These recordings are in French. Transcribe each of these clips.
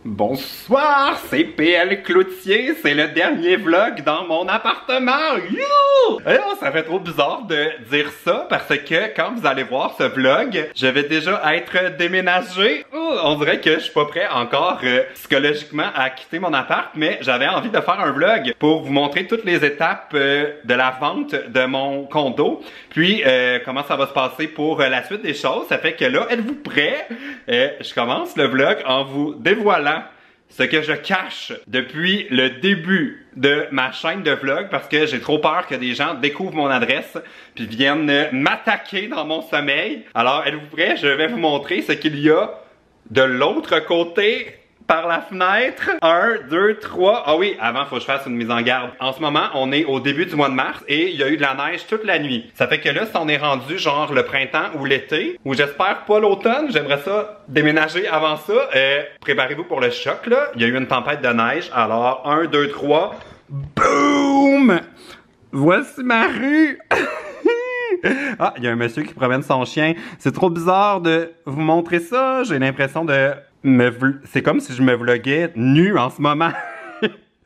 Bonsoir, c'est PL Cloutier, c'est le dernier vlog dans mon appartement. Youhou! Ça fait trop bizarre de dire ça parce que quand vous allez voir ce vlog, je vais déjà être déménagé. On dirait que je suis pas prêt encore psychologiquement à quitter mon appart, mais j'avais envie de faire un vlog pour vous montrer toutes les étapes de la vente de mon condo, puis comment ça va se passer pour la suite des choses. Ça fait que là, êtes-vous prêts? Je commence le vlog en vous dévoilant ce que je cache depuis le début de ma chaîne de vlog parce que j'ai trop peur que des gens découvrent mon adresse puis viennent m'attaquer dans mon sommeil. Alors, êtes-vous prêts? Je vais vous montrer ce qu'il y a de l'autre côté par la fenêtre. 1, 2, 3. Ah oui, avant, faut que je fasse une mise en garde. En ce moment, on est au début du mois de mars et il y a eu de la neige toute la nuit. Ça fait que là, si on est rendu genre le printemps ou l'été, ou j'espère pas l'automne, j'aimerais ça déménager avant ça. Préparez-vous pour le choc, là. Il y a eu une tempête de neige. Alors, 1, 2, 3. Boum! Voici ma rue! Ah, il y a un monsieur qui promène son chien. C'est trop bizarre de vous montrer ça. J'ai l'impression de c'est comme si je me vloguais nu en ce moment.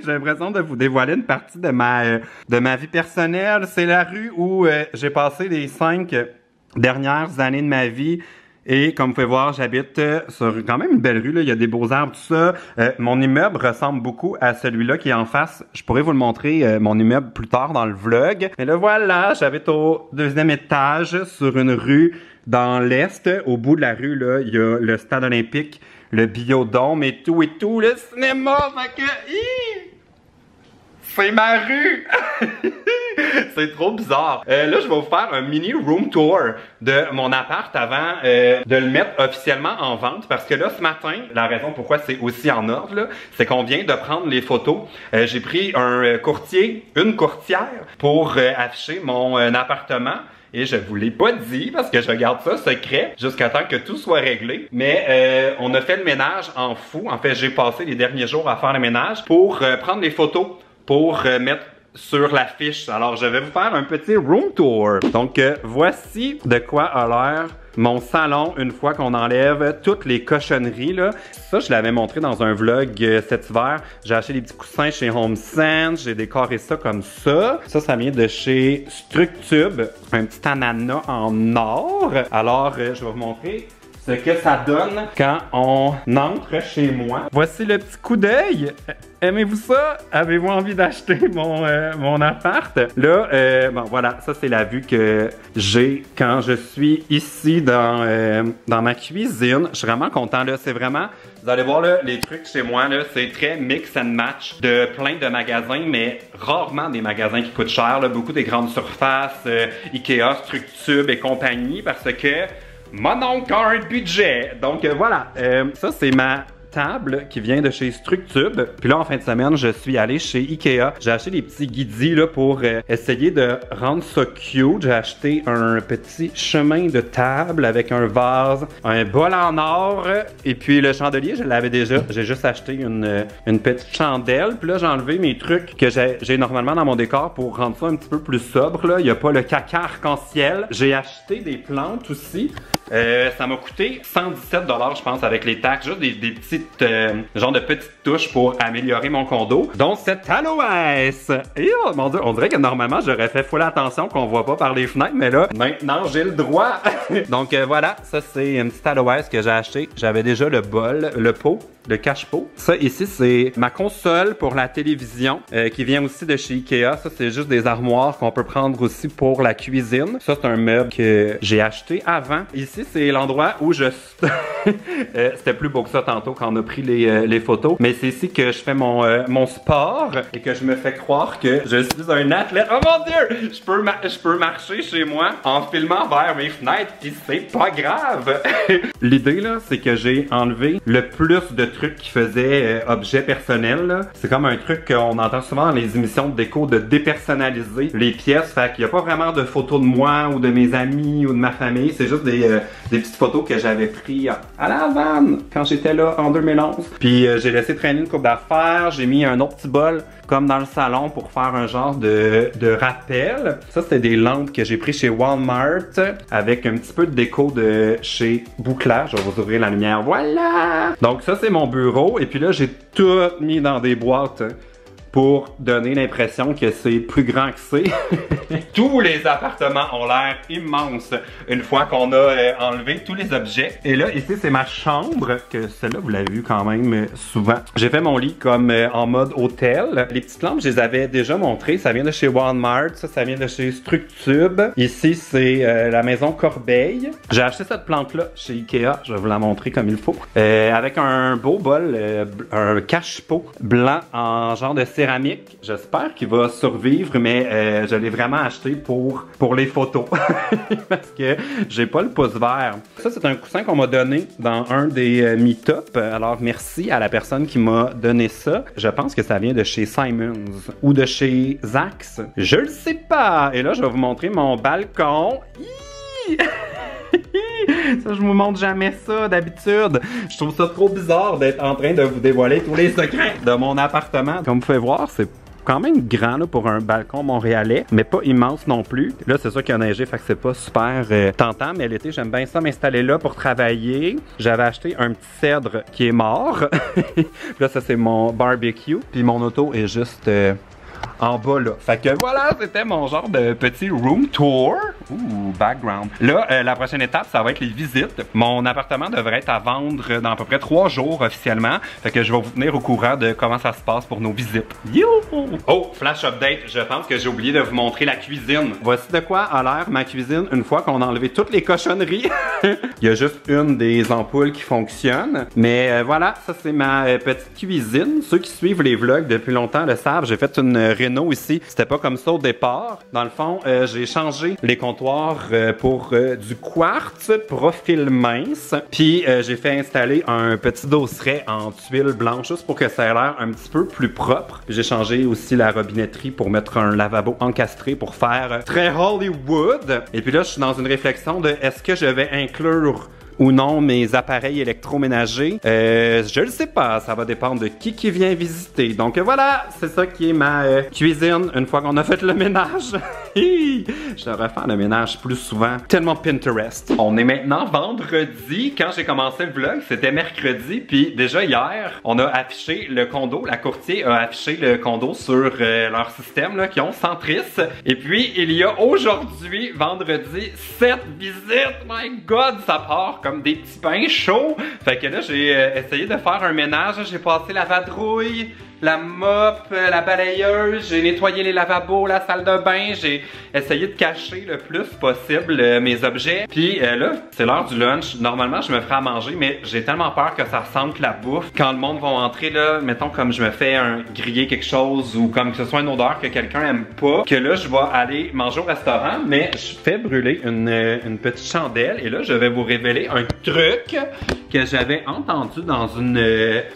J'ai l'impression de vous dévoiler une partie de ma vie personnelle. C'est la rue où j'ai passé les 5 dernières années de ma vie. Et comme vous pouvez voir, j'habite sur quand même une belle rue, là. Il y a des beaux arbres, tout ça. Mon immeuble ressemble beaucoup à celui-là qui est en face. Je pourrais vous le montrer, mon immeuble, plus tard dans le vlog. Mais là, voilà, j'habite au 2e étage sur une rue dans l'est. Au bout de la rue, là, il y a le stade olympique, le biodôme et tout, le cinéma. Fait que... c'est ma rue! C'est trop bizarre. Là, je vais vous faire un mini room tour de mon appart avant de le mettre officiellement en vente. Parce que là, ce matin, la raison pourquoi c'est aussi en ordre, c'est qu'on vient de prendre les photos. J'ai pris un courtier, une courtière, pour afficher mon appartement. Et je vous l'ai pas dit parce que je garde ça secret jusqu'à temps que tout soit réglé. Mais on a fait le ménage en fou. En fait, j'ai passé les derniers jours à faire le ménage pour prendre les photos pour mettre sur l'affiche. Alors, je vais vous faire un petit room tour. Donc, voici de quoi a l'air mon salon une fois qu'on enlève toutes les cochonneries, là. Ça, je l'avais montré dans un vlog cet hiver. J'ai acheté des petits coussins chez HomeSense. J'ai décoré ça comme ça. Ça vient de chez Structube. Un petit ananas en or. Alors, je vais vous montrer ce que ça donne quand on entre chez moi. Voici le petit coup d'œil. Aimez-vous ça? Avez-vous envie d'acheter mon appart? Là, bon voilà, ça c'est la vue que j'ai quand je suis ici dans ma cuisine. Je suis vraiment content là, c'est vraiment... Vous allez voir là, les trucs chez moi là, c'est très mix and match de plein de magasins, mais rarement des magasins qui coûtent cher, là, beaucoup des grandes surfaces, Ikea, Structube et compagnie, parce que mon oncle a un budget. Donc voilà, ça c'est ma table qui vient de chez Structube. Puis là, en fin de semaine, je suis allé chez Ikea. J'ai acheté des petits guidis là pour essayer de rendre ça cute. J'ai acheté un petit chemin de table avec un vase, un bol en or. Et puis le chandelier, je l'avais déjà. J'ai juste acheté une petite chandelle. Puis là, j'ai enlevé mes trucs que j'ai normalement dans mon décor pour rendre ça un petit peu plus sobre. Là. Il n'y a pas le caca arc-en-ciel. J'ai acheté des plantes aussi. Ça m'a coûté 117 $, je pense, avec les taxes. Juste des petites, genre de petites touches pour améliorer mon condo. Donc, cette aloès! Et oh mon Dieu, on dirait que normalement, j'aurais fait full attention qu'on voit pas par les fenêtres, mais là, maintenant, j'ai le droit. Donc, voilà, ça, c'est une petite aloès que j'ai acheté. J'avais déjà le bol, le pot, le cache-pot. Ça, ici, c'est ma console pour la télévision, qui vient aussi de chez Ikea. Ça, c'est juste des armoires qu'on peut prendre aussi pour la cuisine. Ça, c'est un meuble que j'ai acheté avant. Ici, c'est l'endroit où je... c'était plus beau que ça tantôt quand on a pris les photos. Mais c'est ici que je fais mon sport et que je me fais croire que je suis un athlète. Oh mon Dieu! Je peux marcher chez moi en filmant vers mes fenêtres pis c'est pas grave! L'idée, là, c'est que j'ai enlevé le plus de trucs qui faisaient objet personnel. C'est comme un truc qu'on entend souvent dans les émissions de déco de dépersonnaliser les pièces. Fait qu'il n'y a pas vraiment de photos de moi ou de mes amis ou de ma famille. C'est juste des petites photos que j'avais prises à la Havane quand j'étais là en 2011. Puis j'ai laissé traîner une coupe d'affaires. J'ai mis un autre petit bol comme dans le salon pour faire un genre de rappel. Ça, c'était des lampes que j'ai pris chez Walmart avec un petit peu de déco de chez Bouclair. Je vais vous ouvrir la lumière. Voilà! Donc ça, c'est mon bureau et puis là, j'ai tout mis dans des boîtes pour donner l'impression que c'est plus grand que c'est. Tous les appartements ont l'air immenses une fois qu'on a enlevé tous les objets. Et là, ici, c'est ma chambre, que celle-là, vous l'avez vu quand même souvent. J'ai fait mon lit comme en mode hôtel. Les petites lampes, je les avais déjà montrées. Ça vient de chez Walmart, ça vient de chez Structube. Ici, c'est la maison Corbeil. J'ai acheté cette plante-là chez Ikea. Je vais vous la montrer comme il faut. Avec un beau bol, un cache-pot blanc en genre de céramique. J'espère qu'il va survivre, mais je l'ai vraiment acheté pour les photos. Parce que j'ai pas le pouce vert. Ça, c'est un coussin qu'on m'a donné dans un des meet-up. Alors, merci à la personne qui m'a donné ça. Je pense que ça vient de chez Simons ou de chez Zax. Je le sais pas. Et là, je vais vous montrer mon balcon. Ça, je vous montre jamais ça d'habitude. Je trouve ça trop bizarre d'être en train de vous dévoiler tous les secrets de mon appartement. Comme vous pouvez voir, c'est quand même grand là, pour un balcon montréalais, mais pas immense non plus. Là, c'est sûr qu'il y a neigé, fait que c'est pas super tentant, mais l'été, j'aime bien ça m'installer là pour travailler. J'avais acheté un petit cèdre qui est mort. Là, ça, c'est mon barbecue. Puis mon auto est juste en bas là. Fait que voilà, c'était mon genre de petit room tour. Ouh, background. Là, la prochaine étape, ça va être les visites. Mon appartement devrait être à vendre dans à peu près 3 jours officiellement. Fait que je vais vous tenir au courant de comment ça se passe pour nos visites. Youhou! Oh, flash update. Je pense que j'ai oublié de vous montrer la cuisine. Voici de quoi a l'air ma cuisine une fois qu'on a enlevé toutes les cochonneries. Il y a juste une des ampoules qui fonctionne. Mais voilà, ça c'est ma petite cuisine. Ceux qui suivent les vlogs depuis longtemps le savent. J'ai fait une réno ici. C'était pas comme ça au départ. Dans le fond, j'ai changé les comptoirs pour du quartz profil mince. Puis j'ai fait installer un petit dosseret en tuile blanche juste pour que ça ait l'air un petit peu plus propre. J'ai changé aussi la robinetterie pour mettre un lavabo encastré pour faire très Hollywood. Et puis là, je suis dans une réflexion de est-ce que je vais inclure ou non mes appareils électroménagers. Je le sais pas, ça va dépendre de qui vient visiter. Donc voilà, c'est ça qui est ma cuisine une fois qu'on a fait le ménage. Je devrais faire le ménage plus souvent. Tellement Pinterest. On est maintenant vendredi. Quand j'ai commencé le vlog, c'était mercredi. Puis déjà hier, on a affiché le condo. La courtier a affiché le condo sur leur système là, qui ont Centris. Et puis, il y a aujourd'hui, vendredi, 7 visites. My God, ça part comme des petits pains chauds. Fait que là, j'ai essayé de faire un ménage. J'ai passé la vadrouille, la mop, la balayeuse, j'ai nettoyé les lavabos, la salle de bain, j'ai essayé de cacher le plus possible mes objets. Puis là, c'est l'heure du lunch. Normalement, je me ferais à manger, mais j'ai tellement peur que ça sente la bouffe. Quand le monde va entrer, là, mettons comme je me fais griller quelque chose ou comme que ce soit une odeur que quelqu'un aime pas, que là, je vais aller manger au restaurant, mais je fais brûler une petite chandelle et là, je vais vous révéler un truc que j'avais entendu dans une...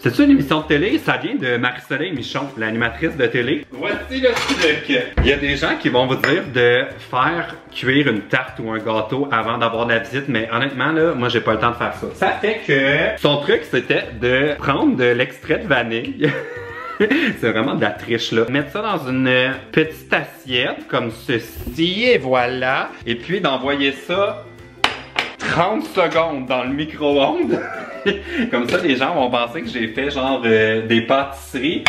c'est-tu une émission de télé? Ça vient de Marie-Soleil Michon, l'animatrice de télé. Voici le truc. Il y a des gens qui vont vous dire de faire cuire une tarte ou un gâteau avant d'avoir de la visite, mais honnêtement, là, moi, j'ai pas le temps de faire ça. Ça fait que son truc, c'était de prendre de l'extrait de vanille. C'est vraiment de la triche là. Mettre ça dans une petite assiette comme ceci et voilà. Et puis d'envoyer ça 30 secondes dans le micro-ondes. Comme ça, les gens vont penser que j'ai fait genre des pâtisseries.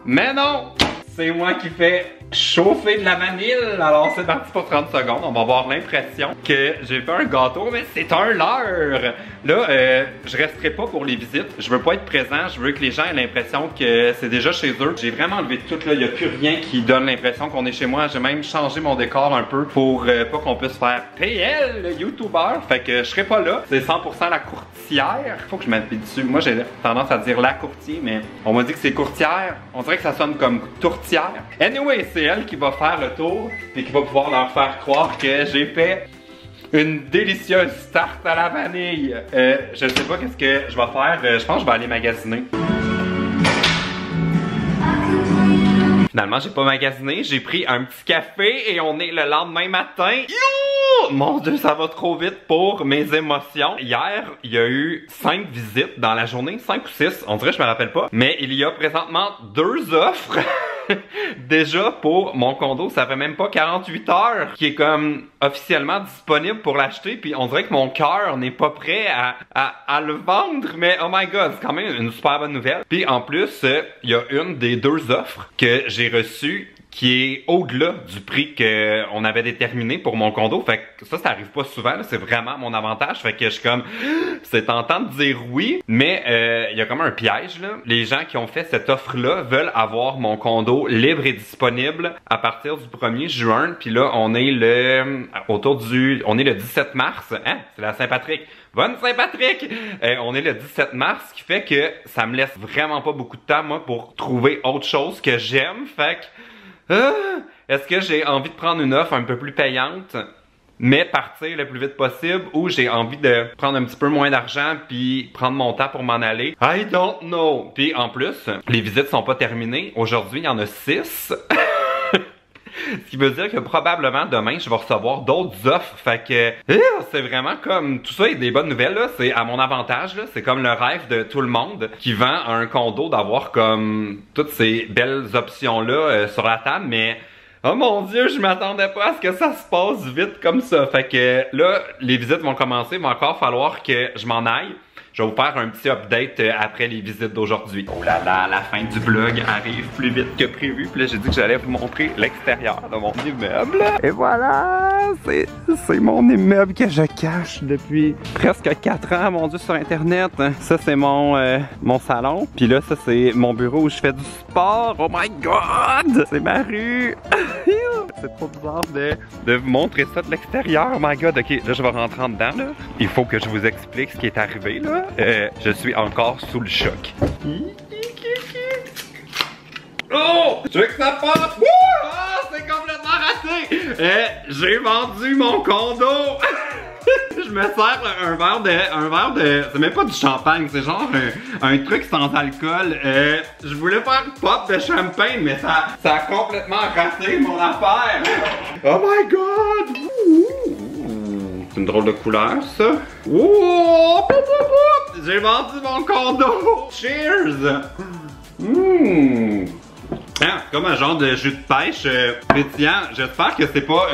Mais non! C'est moi qui fais chauffer de la vanille. Alors c'est parti pour 30 secondes. On va avoir l'impression que j'ai fait un gâteau, mais c'est un leurre. Là, je resterai pas pour les visites. Je veux pas être présent. Je veux que les gens aient l'impression que c'est déjà chez eux. J'ai vraiment enlevé tout là. Il n'y a plus rien qui donne l'impression qu'on est chez moi. J'ai même changé mon décor un peu pour pas qu'on puisse faire PL, le YouTuber. Fait que je serai pas là. C'est 100% la courtière. Faut que je m'appuie dessus. Moi, j'ai tendance à dire la courtier, mais on m'a dit que c'est courtière. On dirait que ça sonne comme tourtière. Anyway, c'est elle qui va faire le tour et qui va pouvoir leur faire croire que j'ai fait une délicieuse tarte à la vanille. Je sais pas qu'est-ce que je vais faire. Je pense que je vais aller magasiner. Finalement, j'ai pas magasiné. J'ai pris un petit café et on est le lendemain matin. Youh! Mon Dieu, ça va trop vite pour mes émotions. Hier, il y a eu 5 visites dans la journée. 5 ou 6, on dirait que je me rappelle pas. Mais il y a présentement 2 offres. déjà pour mon condo, ça fait même pas 48 heures qui est comme officiellement disponible pour l'acheter, puis on dirait que mon cœur n'est pas prêt à le vendre, mais oh my god, c'est quand même une super bonne nouvelle. Puis en plus, il y a une des deux offres que j'ai reçues qui est au-delà du prix qu'on avait déterminé pour mon condo. Fait que ça arrive pas souvent, c'est vraiment mon avantage. Fait que je suis comme, c'est tentant de dire oui, mais il y a comme un piège là. Les gens qui ont fait cette offre-là veulent avoir mon condo libre et disponible à partir du 1er juin. Puis là, on est le 17 mars. Hein? C'est la Saint-Patrick. Bonne Saint-Patrick! On est le 17 mars, ce qui fait que ça me laisse vraiment pas beaucoup de temps, moi, pour trouver autre chose que j'aime. Fait que est-ce que j'ai envie de prendre une offre un peu plus payante, mais partir le plus vite possible, ou j'ai envie de prendre un petit peu moins d'argent puis prendre mon temps pour m'en aller? I don't know. Puis en plus, les visites sont pas terminées. Aujourd'hui, il y en a 6. Ce qui veut dire que probablement demain, je vais recevoir d'autres offres. Fait que c'est vraiment comme... Tout ça est des bonnes nouvelles, là. C'est à mon avantage, là. C'est comme le rêve de tout le monde qui vend un condo d'avoir comme toutes ces belles options-là sur la table. Mais, oh mon Dieu, je m'attendais pas à ce que ça se passe vite comme ça. Fait que là, les visites vont commencer. Il va encore falloir que je m'en aille. Je vais vous faire un petit update après les visites d'aujourd'hui. Oh là là, la fin du vlog arrive plus vite que prévu. Puis là, j'ai dit que j'allais vous montrer l'extérieur de mon immeuble. Et voilà, c'est mon immeuble que je cache depuis presque 4 ans, mon Dieu, sur Internet. Ça, c'est mon salon. Puis là, ça, c'est mon bureau où je fais du sport. Oh my God! C'est ma rue! C'est trop bizarre de vous montrer ça de l'extérieur. Oh my god, ok, là je vais rentrer en dedans là. Il faut que je vous explique ce qui est arrivé là. Je suis encore sous le choc. Oh! Je veux que ça passe! Oh, c'est complètement raté! J'ai vendu mon condo! Je me sers un verre de, c'est même pas du champagne, c'est genre un truc sans alcool. Je voulais faire pop de champagne, mais ça a complètement raté mon affaire. Oh my god! C'est une drôle de couleur, ça. Oh! J'ai vendu mon condo! Cheers! Ah, comme un genre de jus de pêche pétillant. J'espère que c'est pas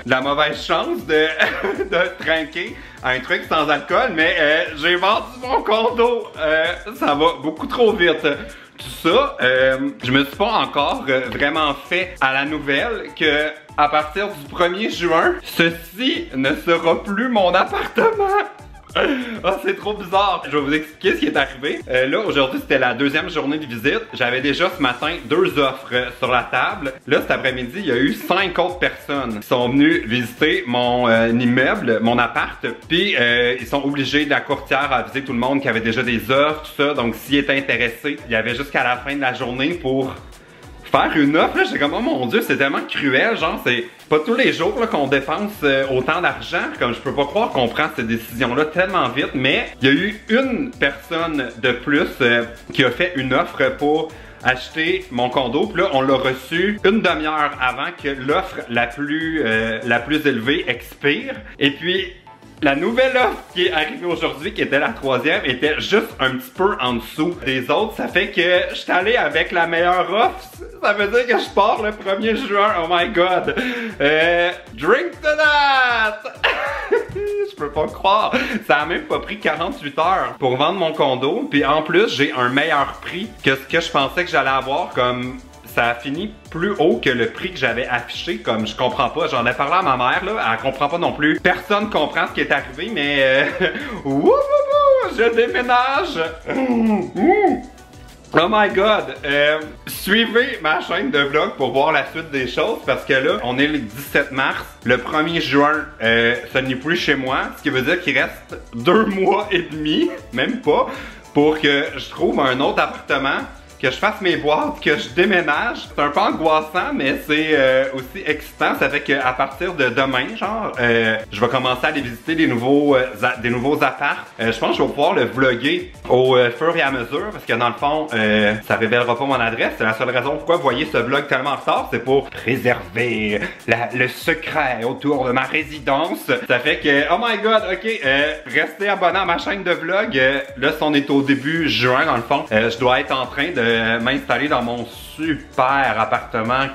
la mauvaise chance de trinquer un truc sans alcool, mais j'ai vendu mon condo. Ça va beaucoup trop vite. Tout ça, je me suis pas encore vraiment fait à la nouvelle que à partir du 1er juin, ceci ne sera plus mon appartement. Ah, c'est trop bizarre. Je vais vous expliquer ce qui est arrivé. Là, aujourd'hui, c'était la deuxième journée de visite. J'avais déjà ce matin 2 offres sur la table. Là, cet après-midi, il y a eu 5 autres personnes qui sont venues visiter mon immeuble, mon appart. Puis, ils sont obligés de la courtière à aviser tout le monde qu'il y avait déjà des offres, tout ça. Donc, s'ils étaient intéressés, il y avait jusqu'à la fin de la journée pour faire une offre. Là, j'étais comme, oh mon Dieu, c'est tellement cruel. Genre, c'est pas tous les jours qu'on dépense autant d'argent. Comme je peux pas croire qu'on prend cette décision-là tellement vite. Mais il y a eu une personne de plus qui a fait une offre pour acheter mon condo. Puis là, on l'a reçu une demi-heure avant que l'offre la plus élevée expire. Et puis, la nouvelle offre qui est arrivée aujourd'hui, qui était la 3e, était juste un petit peu en dessous des autres. Ça fait que je suis allé avec la meilleure offre. Ça veut dire que je pars le 1er juin. Oh my god. Drink to that! Je peux pas croire. Ça a même pas pris 48 heures pour vendre mon condo. Puis en plus, j'ai un meilleur prix que ce que je pensais que j'allais avoir. Comme ça a fini plus haut que le prix que j'avais affiché. Comme je comprends pas, j'en ai parlé à ma mère là, elle comprend pas non plus. Personne comprend ce qui est arrivé, mais je déménage. Oh my god! Suivez ma chaîne de vlog pour voir la suite des choses parce que là, on est le 17 mars. Le 1er juin, ce n'est plus chez moi. Ce qui veut dire qu'il reste 2 mois et demi, même pas, pour que je trouve un autre appartement, que je fasse mes boîtes, que je déménage. C'est un peu angoissant, mais c'est aussi excitant. Ça fait qu'à partir de demain, genre, je vais commencer à aller visiter des nouveaux apparts. Je pense que je vais pouvoir le vlogger au fur et à mesure, parce que dans le fond, ça révélera pas mon adresse. C'est la seule raison pourquoi vous voyez ce vlog tellement en retard, c'est pour préserver le secret autour de ma résidence. Ça fait que, oh my god, ok, restez abonnés à ma chaîne de vlog. Là, si on est au début juin, dans le fond, je dois être en train de m'installer dans mon super appartement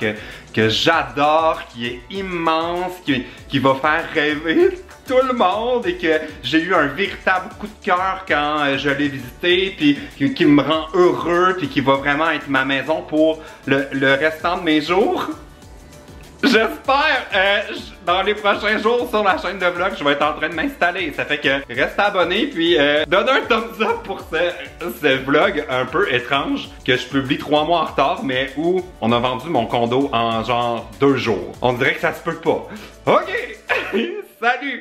que j'adore, qui est immense, qui va faire rêver tout le monde et que j'ai eu un véritable coup de cœur quand je l'ai visité, puis qui me rend heureux, puis qui va vraiment être ma maison pour le restant de mes jours. J'espère, dans les prochains jours sur la chaîne de vlog, je vais être en train de m'installer. Ça fait que reste abonné, puis donne un thumbs up pour ce vlog un peu étrange que je publie 3 mois en retard, mais où on a vendu mon condo en genre 2 jours. On dirait que ça se peut pas. Ok, salut!